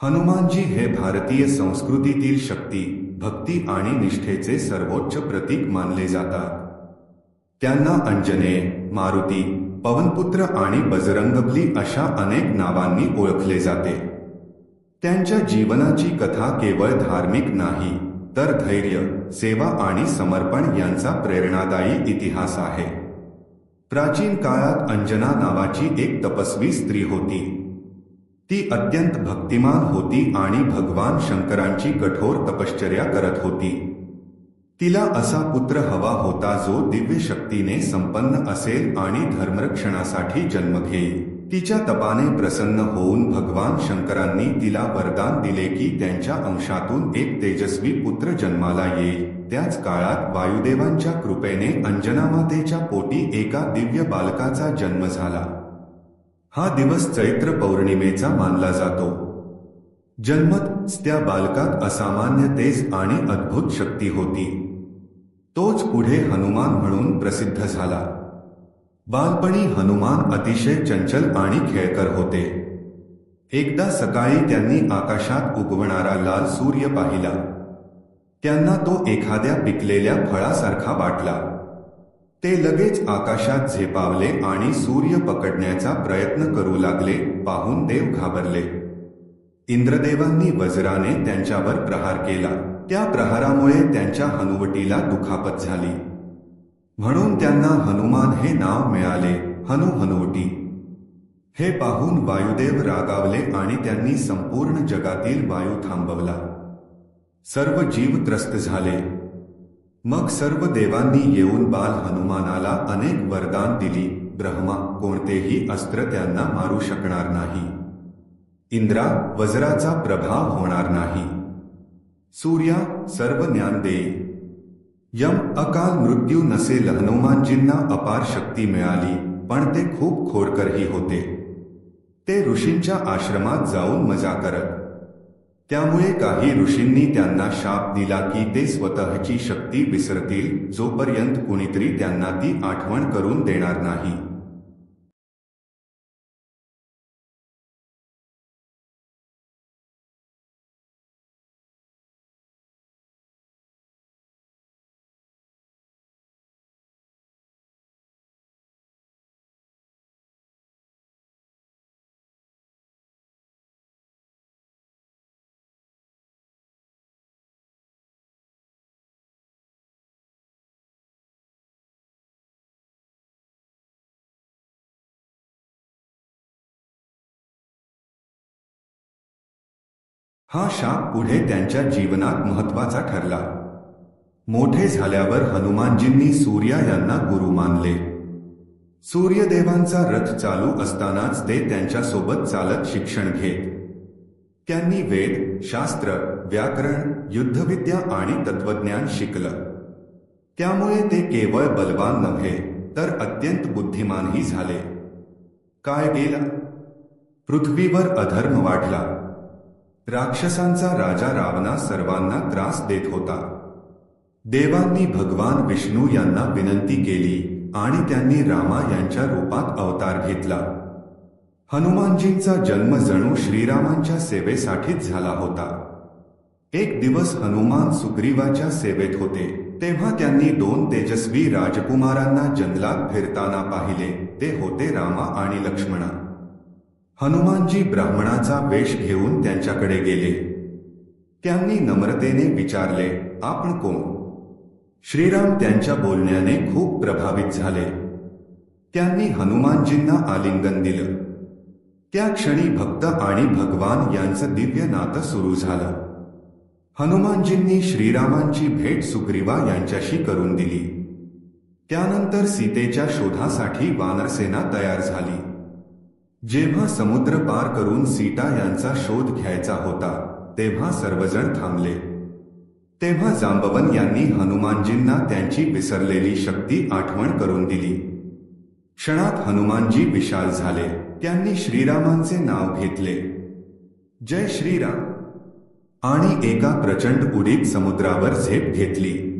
हनुमानजी हे भारतीय संस्कृतीतील शक्ती, भक्ती आणि निष्ठेचे सर्वोच्च प्रतीक मानले जातात. त्यांना अंजनेय, मारुती, पवनपुत्र आणि बजरंगबली अशा अनेक नावांनी ओळखले जाते. त्यांच्या जीवनाची कथा केवळ धार्मिक नाही, तर धैर्य, सेवा आणि समर्पण यांचा प्रेरणादायी इतिहास आहे. प्राचीन काळात अंजना नावाची एक तपस्वी स्त्री होती. ती अत्यंत भक्तिमान होती आणि भगवान शंकरांची कठोर तपश्चर्या करत होती. तिला असा पुत्र हवा होता जो दिव्य शक्तीने संपन्न असेल आणि धर्मरक्षणासाठी जन्म घेईल. तिच्या तपाने प्रसन्न होऊन भगवान शंकरांनी तिला वरदान दिले की त्यांच्या अंशातून एक तेजस्वी पुत्र जन्माला येईल. त्याच काळात वायुदेवांच्या कृपेने अंजनामातेच्या पोटी एका दिव्य बालकाचा जन्म झाला. हा दिवस चैत्र पौर्णिमेचा मानला जातो. जन्मतच त्या बालकात असामान्य तेज आणि अद्भुत शक्ती होती. तोच पुढे हनुमान म्हणून प्रसिद्ध झाला. बालपणी हनुमान अतिशय चंचल आणि खेळकर होते. एकदा सकाळी त्यांनी आकाशात उगवणारा लाल सूर्य पाहिला. त्यांना तो एखाद्या पिकलेल्या फळासारखा वाटला. ते लगेच आकाशात झेपावले आणि सूर्य पकडण्याचा प्रयत्न करू लागले. पाहून देव घाबरले. इंद्रदेवांनी वज्राने त्यांच्यावर प्रहार केला. त्या प्रहारामुळे त्यांच्या हनुवटीला दुखापत झाली. म्हणून त्यांना हनुमान हे नाव मिळाले, हनुवटी. हे पाहून वायुदेव रागावले आणि त्यांनी संपूर्ण जगातील वायू थांबवला. सर्व जीव त्रस्त झाले. मग सर्व देवांनी येऊन बाल हनुमानाला अनेक वरदान दिली. ब्रह्मा, कोणतेही अस्त्र त्यांना मारू शकणार नाही. इंद्रा, वज्राचा प्रभाव होणार नाही. सूर्या, सर्व ज्ञान देईल. यम, अकाल मृत्यू नसेल. हनुमानजींना अपार शक्ती मिळाली, पण ते खूप खोडकरही होते. ते ऋषींच्या आश्रमात जाऊन मजा करत. त्यामुळे काही ऋषींनी त्यांना शाप दिला की ते स्वतःची शक्ती विसरतील जोपर्यंत कुणीतरी त्यांना ती आठवण करून देणार नाही. हा शाप पुढे त्यांच्या जीवनात महत्वाचा ठरला. मोठे झाल्यावर हनुमानजींनी सूर्या यांना गुरु मानले. सूर्यदेवांचा रथ चालू असतानाच ते त्यांच्यासोबत चालत शिक्षण घेत. त्यांनी वेद, शास्त्र, व्याकरण, युद्धविद्या आणि तत्वज्ञान शिकलं. त्यामुळे ते केवळ बलवान नव्हे, तर अत्यंत बुद्धिमानही झाले. काय गेला? पृथ्वीवर अधर्म वाढला. राक्षसांचा राजा रावणा सर्वांना त्रास देत होता. देवांनी भगवान विष्णू यांना विनंती केली आणि त्यांनी रामा यांच्या रूपात अवतार घेतला. हनुमानजींचा जन्म जणू श्रीरामांच्या सेवेसाठीच झाला होता. एक दिवस हनुमान सुग्रीवाच्या सेवेत होते. तेव्हा त्यांनी दोन तेजस्वी राजकुमारांना जंगलात फिरताना पाहिले. ते होते रामा आणि लक्ष्मणा. हनुमानजी ब्राह्मणाचा वेश घेऊन त्यांच्याकडे गेले. त्यांनी नम्रतेने विचारले, आपण कोण? श्रीराम त्यांच्या बोलण्याने खूप प्रभावित झाले. त्यांनी हनुमानजींना आलिंगन दिलं. त्या क्षणी भक्त आणि भगवान यांचं दिव्य नातं सुरू झालं. हनुमानजींनी श्रीरामांची भेट सुग्रीवा यांच्याशी करून दिली. त्यानंतर सीतेच्या शोधासाठी वानरसेना तयार झाली. जेव्हा समुद्र पार करून सीता यांचा शोध घ्यायचा होता, तेव्हा सर्वजण थांबले. तेव्हा जांबवन यांनी हनुमानजींना त्यांची विसरलेली शक्ती आठवण करून दिली. क्षणात हनुमानजी विशाल झाले. त्यांनी श्रीरामांचे नाव घेतले, जय श्रीराम, आणि एका प्रचंड उडीत समुद्रावर झेप घेतली.